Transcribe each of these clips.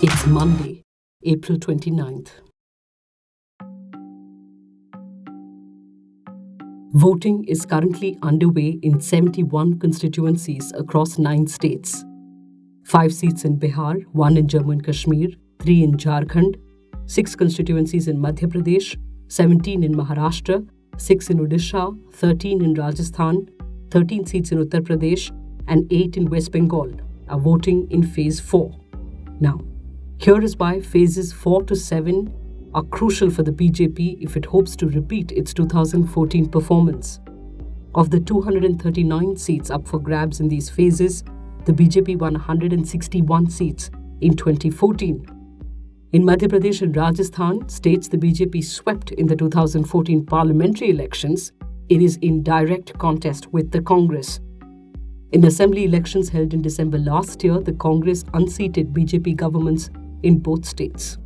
It's Monday, April 29th. Voting is currently underway in 71 constituencies across 9 states. 5 seats in Bihar, 1 in Jammu and Kashmir, 3 in Jharkhand, 6 constituencies in Madhya Pradesh, 17 in Maharashtra, 6 in Odisha, 13 in Rajasthan, 13 seats in Uttar Pradesh, and 8 in West Bengal are voting in Phase 4. Now, here is why Phases 4 to 7 are crucial for the BJP if it hopes to repeat its 2014 performance. Of the 239 seats up for grabs in these phases, the BJP won 161 seats in 2014. In Madhya Pradesh and Rajasthan, states the BJP swept in the 2014 parliamentary elections, it is in direct contest with the Congress. In assembly elections held in December last year, the Congress unseated BJP governments in both states.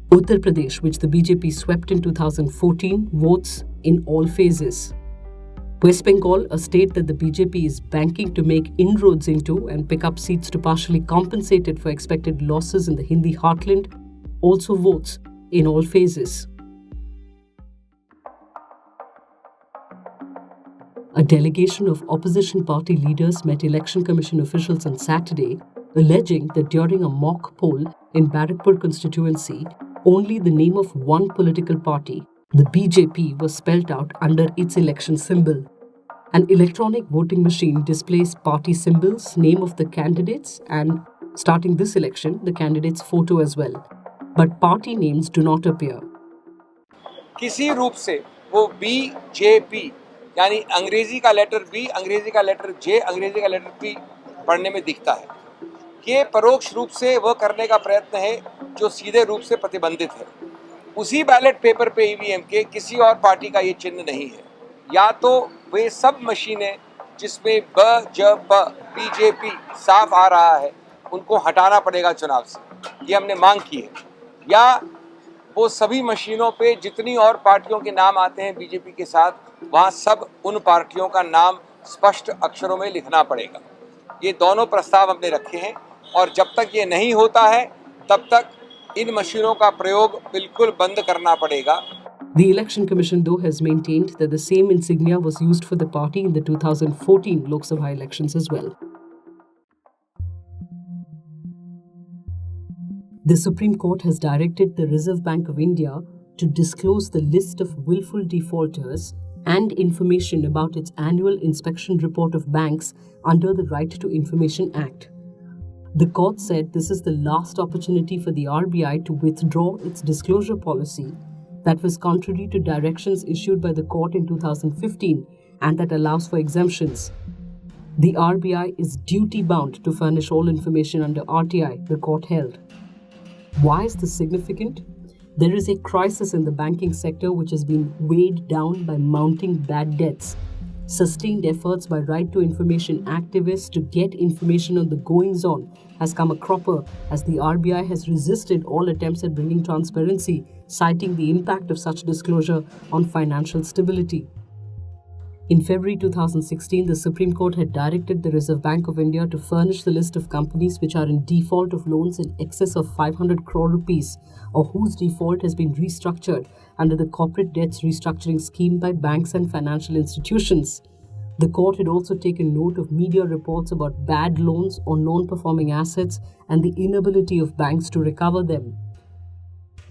Uttar Pradesh, which the BJP swept in 2014, votes in all phases. West Bengal, a state that the BJP is banking to make inroads into and pick up seats to partially compensate it for expected losses in the Hindi heartland, also votes in all phases. A delegation of opposition party leaders met Election Commission officials on Saturday, alleging that during a mock poll in Barrackpur constituency, only the name of one political party, the BJP, was spelled out under its election symbol. An electronic voting machine displays party symbols, name of the candidates, and, starting this election, the candidate's photo as well. But party names do not appear. किसी रूप से वो BJP यानी अंग्रेजी का letter B, अंग्रेजी का letter जे, अंग्रेजी का लेटर पी पढ़ने में दिखता है। ये परोक्ष रूप से वह करने का प्रयत्न है जो सीधे रूप से प्रतिबंधित है। उसी बैलेट पेपर पे ईवीएम के किसी और पार्टी का ये चिन्ह नहीं है। या तो वे सब मशीनें जिसमें ब ज प बीजेपी साफ आ रहा है उनको हटाना पड़ेगा चुनाव से, ये हमने मांग की है, या वो सभी मशीनों पे जितनी और पार्टियों के नाम आते हैं बीजेपी के साथ, वहाँ सब उन पार्टियों का नाम स्पष्ट अक्षरों में लिखना पड़ेगा। ये दोनों प्रस्ताव हमने रखे हैं और जब तक ये नहीं होता है तब तक इन मशीनों का प्रयोग बिल्कुल बंद करना पड़ेगा। The Election Commission, though, has maintained that the same insignia was used for the party in the 2014 Lok Sabha elections as well. The Supreme Court has directed the Reserve Bank of India to disclose the list of willful defaulters and information about its annual inspection report of banks under the Right to Information Act. The court said this is the last opportunity for the RBI to withdraw its disclosure policy that was contrary to directions issued by the court in 2015 and that allows for exemptions. The RBI is duty-bound to furnish all information under RTI, the court held. Why is this significant? There is a crisis in the banking sector which has been weighed down by mounting bad debts. Sustained efforts by Right to Information activists to get information on the goings-on has come a cropper as the RBI has resisted all attempts at bringing transparency, citing the impact of such disclosure on financial stability. In February 2016, the Supreme Court had directed the Reserve Bank of India to furnish the list of companies which are in default of loans in excess of 500 crore rupees or whose default has been restructured under the Corporate Debts Restructuring Scheme by banks and financial institutions. The court had also taken note of media reports about bad loans or non-performing assets and the inability of banks to recover them.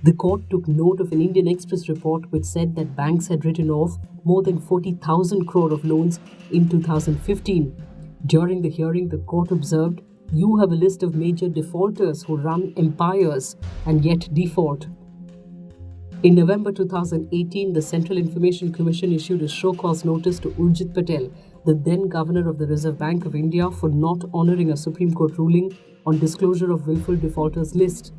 The court took note of an Indian Express report which said that banks had written off more than 40,000 crore of loans in 2015. During the hearing, the court observed, "You have a list of major defaulters who run empires and yet default." In November 2018, the Central Information Commission issued a show-cause notice to Urjit Patel, the then Governor of the Reserve Bank of India, for not honouring a Supreme Court ruling on disclosure of willful defaulters list.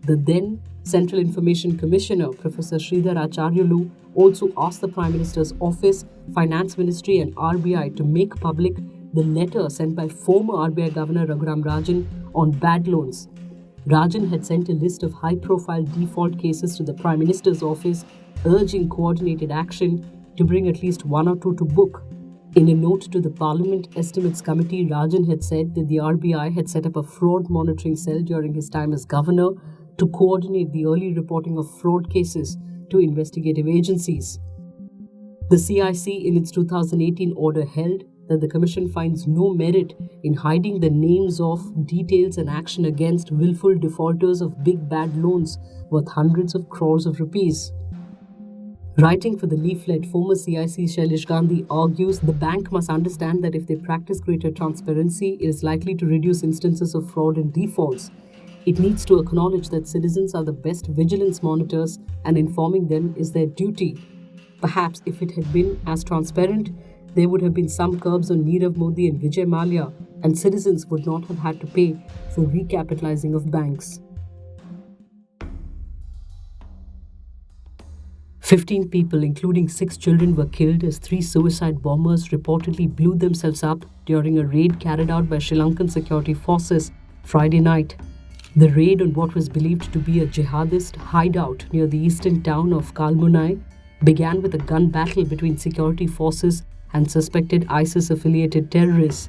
The then Central Information Commissioner, Professor Sridhar Acharyulu, also asked the Prime Minister's Office, Finance Ministry and RBI to make public the letter sent by former RBI Governor Raghu Rajan on bad loans. Rajan had sent a list of high-profile default cases to the Prime Minister's office, urging coordinated action to bring at least one or two to book. In a note to the Parliament Estimates Committee, Rajan had said that the RBI had set up a fraud monitoring cell during his time as governor to coordinate the early reporting of fraud cases to investigative agencies. The CIC, in its 2018 order, held that the Commission finds no merit in hiding the names of, details, and action against willful defaulters of big bad loans worth hundreds of crores of rupees. Writing for the leaflet, former CIC Shailesh Gandhi argues the bank must understand that if they practice greater transparency, it is likely to reduce instances of fraud and defaults. It needs to acknowledge that citizens are the best vigilance monitors and informing them is their duty. Perhaps if it had been as transparent, there would have been some curbs on Nirav Modi and Vijay Mallya, and citizens would not have had to pay for recapitalizing of banks. 15 people, including 6 children, were killed as 3 suicide bombers reportedly blew themselves up during a raid carried out by Sri Lankan security forces Friday night. The raid on what was believed to be a jihadist hideout near the eastern town of Kalmunai began with a gun battle between security forces and suspected ISIS-affiliated terrorists.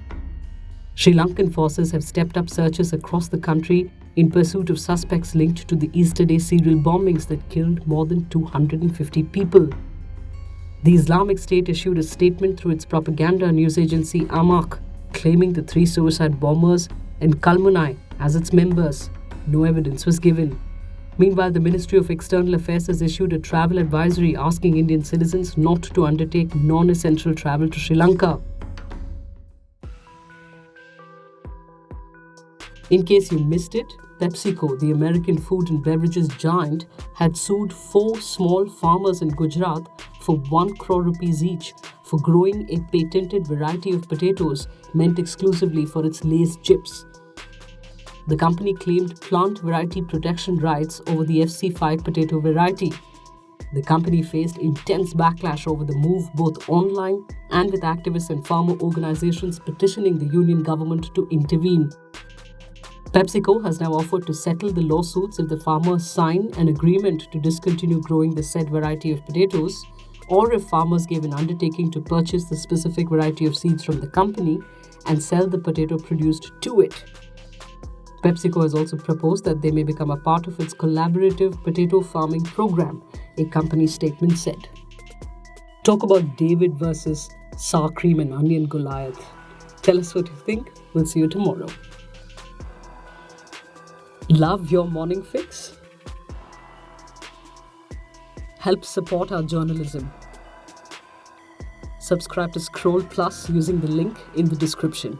Sri Lankan forces have stepped up searches across the country in pursuit of suspects linked to the Easter Day serial bombings that killed more than 250 people. The Islamic State issued a statement through its propaganda news agency Amaq, claiming the 3 suicide bombers and Kalmunai as its members. No evidence was given. Meanwhile, the Ministry of External Affairs has issued a travel advisory asking Indian citizens not to undertake non-essential travel to Sri Lanka. In case you missed it, PepsiCo, the American food and beverages giant, had sued 4 small farmers in Gujarat for 1 crore rupees each for growing a patented variety of potatoes meant exclusively for its Lay's chips. The company claimed plant variety protection rights over the FC5 potato variety. The company faced intense backlash over the move both online and with activists and farmer organizations petitioning the union government to intervene. PepsiCo has now offered to settle the lawsuits if the farmers sign an agreement to discontinue growing the said variety of potatoes, or if farmers gave an undertaking to purchase the specific variety of seeds from the company and sell the potato produced to it. PepsiCo has also proposed that they may become a part of its collaborative potato farming program, a company statement said. Talk about David versus sour cream and onion Goliath. Tell us what you think. We'll see you tomorrow. Love your morning fix? Help support our journalism. Subscribe to Scroll Plus using the link in the description.